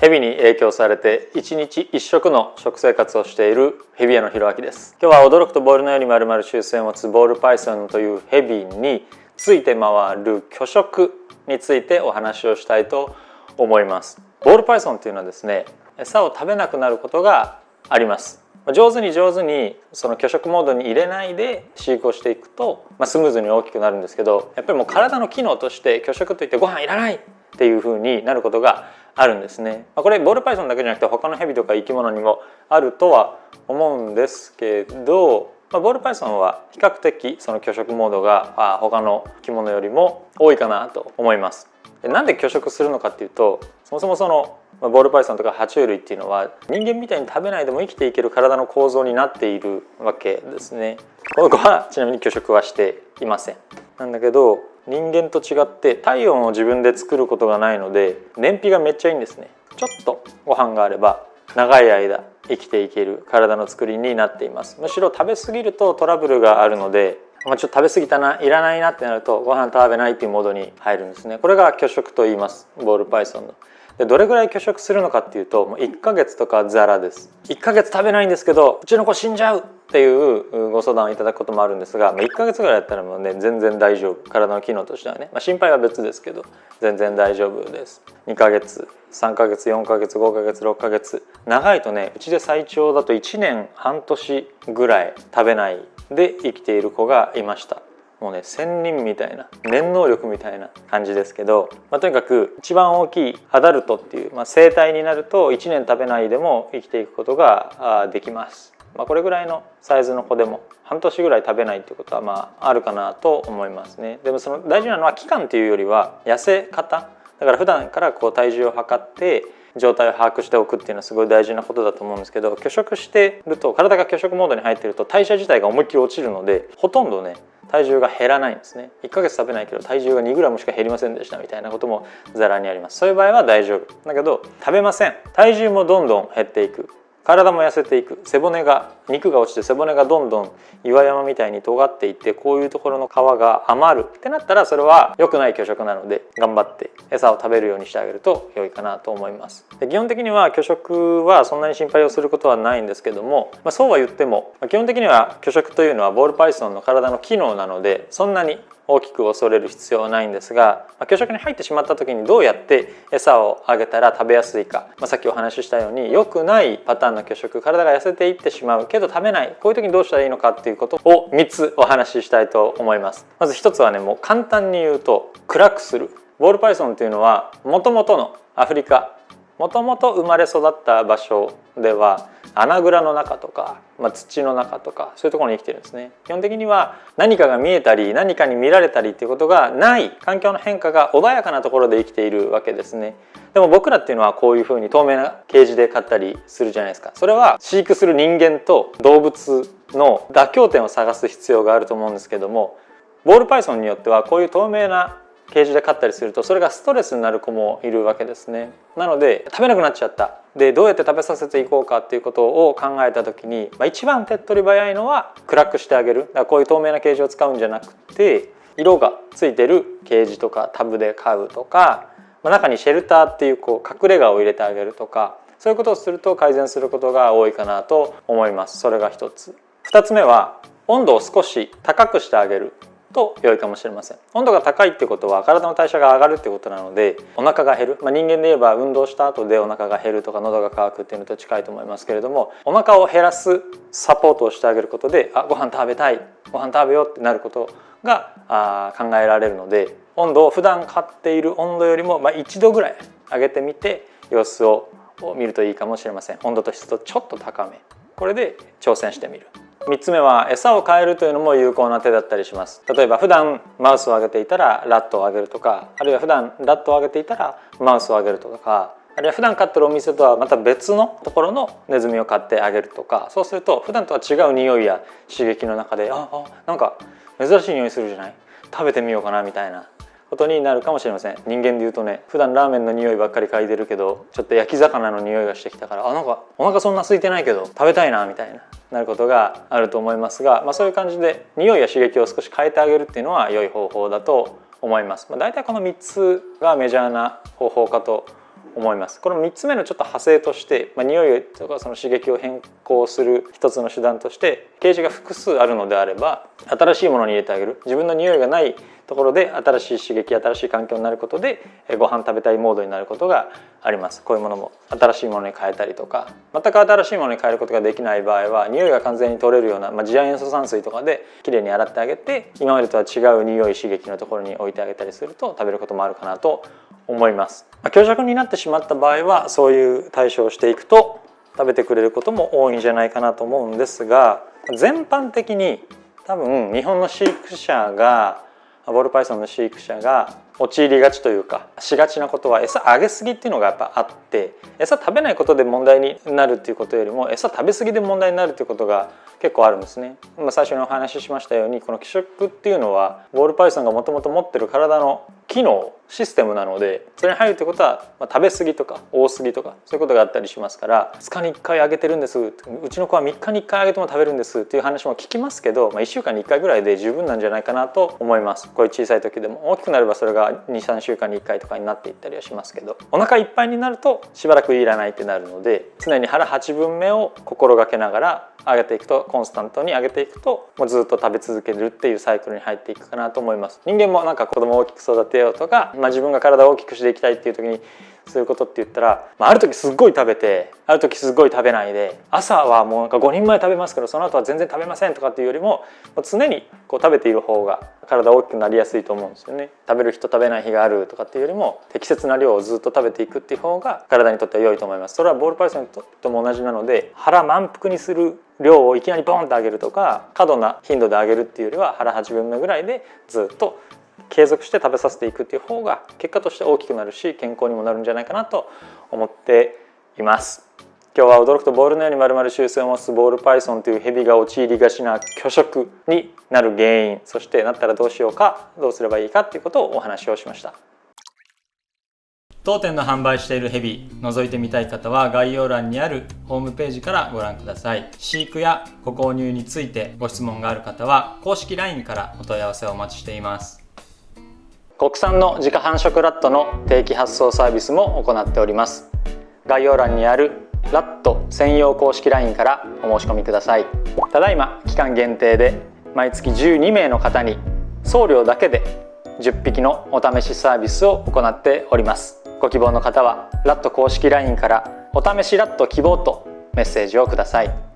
蛇に影響されて1日1食の食生活をしているヘビ屋のひろあきです。今日は驚くとボールのように丸々習性を持つボールパイソンというヘビについて回る拒食についてお話をしたいと思います。ボールパイソンというのはですね、餌を食べなくなることがあります。上手にその拒食モードに入れないで飼育をしていくと、スムーズに大きくなるんですけど、やっぱりもう体の機能として拒食といってご飯いらないっていう風になることがあるんですね。これボールパイソンだけじゃなくて他のヘビとか生き物にもあるとは思うんですけど、ボールパイソンは比較的その拒食モードが他の生き物よりも多いかなと思います。なんで拒食するのかっていうと、そもそもそのボールパイソンとか爬虫類っていうのは人間みたいに食べないでも生きていける体の構造になっているわけですね。この子はちなみに拒食はしていません。なんだけど人間と違って体温を自分で作ることがないので燃費がめっちゃいいんですね。ちょっとご飯があれば長い間生きていける体の作りになっています。むしろ食べ過ぎるとトラブルがあるので、ちょっと食べ過ぎたな、いらないなってなるとご飯食べないっていうモードに入るんですね。これが拒食と言います。ボールパイソンの。でどれぐらい拒食するのかっていうと、もう1ヶ月とかザラです。1ヶ月食べないんですけどうちの子死んじゃうっていうご相談をいただくこともあるんですが、1ヶ月ぐらいだったらもうね全然大丈夫。体の機能としてはね、心配は別ですけど全然大丈夫です。2ヶ月3ヶ月4ヶ月5ヶ月6ヶ月、長いとねうちで最長だと1年半年ぐらい食べないで生きている子がいました。もうね仙人みたいな念能力みたいな感じですけど、とにかく一番大きいアダルトっていう、成体になると1年食べないでも生きていくことができます。これぐらいのサイズの子でも半年ぐらい食べないっていうことはあるかなと思いますね。でもその大事なのは期間っていうよりは痩せ方だから、普段から体重を測って状態を把握しておくっていうのはすごい大事なことだと思うんですけど、拒食してると体が拒食モードに入ってると代謝自体が思いっきり落ちるのでほとんどね体重が減らないんですね。1ヶ月食べないけど体重が2グラムしか減りませんでしたみたいなこともざらにあります。そういう場合は大丈夫だけど、食べません、体重もどんどん減っていく、体も痩せていく、肉が落ちて背骨がどんどん岩山みたいに尖っていって、こういうところの皮が余るってなったらそれは良くない拒食なので頑張って餌を食べるようにしてあげると良いかなと思います。で基本的には拒食はそんなに心配をすることはないんですけども、そうは言っても基本的には拒食というのはボールパイソンの体の機能なのでそんなに大きく恐れる必要はないんですが、拒食に入ってしまった時にどうやって餌をあげたら食べやすいか、さっきお話ししたように良くないパターンの拒食、体が痩せていってしまうけど食べない、こういう時にどうしたらいいのかっていうことを3つお話ししたいと思います。まず1つはね、もう簡単に言うと暗くする。ボールパイソンっていうのはもともとのアフリカ、もともと生まれ育った場所では穴蔵の中とか、土の中とかそういうところに生きてるんですね。基本的には何かが見えたり何かに見られたりっていうことがない環境の変化が穏やかなところで生きているわけですね。でも僕らっていうのはこういうふうに透明なケージで飼ったりするじゃないですか。それは飼育する人間と動物の妥協点を探す必要があると思うんですけども、ボールパイソンによってはこういう透明なケージで飼ったりするとそれがストレスになる子もいるわけですね。なので食べなくなっちゃった。でどうやって食べさせていこうかっていうことを考えた時に、一番手っ取り早いのは暗くしてあげる。だからこういう透明なケージを使うんじゃなくて色がついてるケージとかタブで飼うとか、中にシェルターっていう隠れ家を入れてあげるとか、そういうことをすると改善することが多いかなと思います。それが一つ。二つ目は温度を少し高くしてあげると良いかもしれません。温度が高いってことは体の代謝が上がるってことなのでお腹が減る、人間で言えば運動した後でお腹が減るとか喉が渇くっていうのと近いと思いますけれども、お腹を減らすサポートをしてあげることでご飯食べたい、ご飯食べようってなることが考えられるので、温度を普段飼っている温度よりも1度ぐらい上げてみて様子を見るといいかもしれません。温度と湿度ちょっと高め、これで挑戦してみる。3つ目は餌を変えるというのも有効な手だったりします。例えば普段マウスをあげていたらラットをあげるとか、あるいは普段ラットをあげていたらマウスをあげるとか、あるいは普段飼ってるお店とはまた別のところのネズミを飼ってあげるとか、そうすると普段とは違う匂いや刺激の中でなんか珍しい匂いするじゃない、食べてみようかなみたいなことになるかもしれません。人間でいうとね、普段ラーメンの匂いばっかり嗅いでるけどちょっと焼き魚の匂いがしてきたからなんかお腹そんな空いてないけど食べたいなみたいなることがあると思いますが、そういう感じで匂いや刺激を少し変えてあげるっていうのは良い方法だと思います。大体この3つがメジャーな方法かと思います。この3つ目のちょっと派生として、匂いとかその刺激を変更する一つの手段としてゲージが複数あるのであれば、新しいものに入れてあげる、自分の匂いがないところで新しい刺激、新しい環境になることでご飯食べたいモードになることがあります。こういうものも新しいものに変えたりとか、全く新しいものに変えることができない場合は匂いが完全に取れるような、次亜塩素酸水とかできれいに洗ってあげて、今までとは違う匂い刺激のところに置いてあげたりすると食べることもあるかなと思います。強弱になってしまった場合はそういう対処をしていくと食べてくれることも多いんじゃないかなと思うんですが、全般的に多分日本の飼育者がボールパイソンの飼育者が陥りがちというかしがちなことは、餌あげすぎっていうのがやっぱあって、餌食べないことで問題になるっていうことよりも餌食べ過ぎで問題になるっていうことが結構あるんですね。最初にお話ししましたように、この気色っていうのはボールパイソンがもともと持ってる体の機能システムなので、それに入るってことは、食べ過ぎとか多すぎとかそういうことがあったりしますから、2日に1回あげてるんです、うちの子は3日に1回あげても食べるんですっていう話も聞きますけど、1週間に1回ぐらいで十分なんじゃないかなと思います。こういう小さい時でも、大きくなればそれが 2,3 週間に1回とかになっていったりはしますけど、お腹いっぱいになるとしばらくいらないってなるので、常に腹8分目を心がけながら上げていくと、コンスタントに上げていくともうずっと食べ続けるっていうサイクルに入っていくかなと思います。人間もなんか子供を大きく育てようとか、自分が体を大きくしていきたいっていう時にそういうことって言ったら、ある時すっごい食べて、ある時すっごい食べないで、朝はもうなんか5人前食べますけどその後は全然食べませんとかっていうよりも、常にこう食べている方が体大きくなりやすいと思うんですよね。食べる日と食べない日があるとかっていうよりも、適切な量をずっと食べていくっていう方が体にとっては良いと思います。それはボールパイソンとも同じなので、腹満腹にする量をいきなりボンと上げるとか過度な頻度で上げるっていうよりは、腹8分目ぐらいでずっと継続して食べさせていくっていう方が結果として大きくなるし健康にもなるんじゃないかなと思っています。今日は驚くとボールのように丸々習性を持つボールパイソンというヘビが陥りがちな拒食になる原因、そしてなったらどうしようか、どうすればいいかっていうことをお話をしました。当店の販売しているヘビ覗いてみたい方は概要欄にあるホームページからご覧ください。飼育やご購入についてご質問がある方は公式 LINE からお問い合わせをお待ちしています。国産の自家繁殖ラットの定期発送サービスも行っております。概要欄にあるラット専用公式 LINE からお申し込みください。ただいま期間限定で毎月12名の方に送料だけで10匹のお試しサービスを行っております。ご希望の方はラット公式 LINE からお試しラット希望とメッセージをください。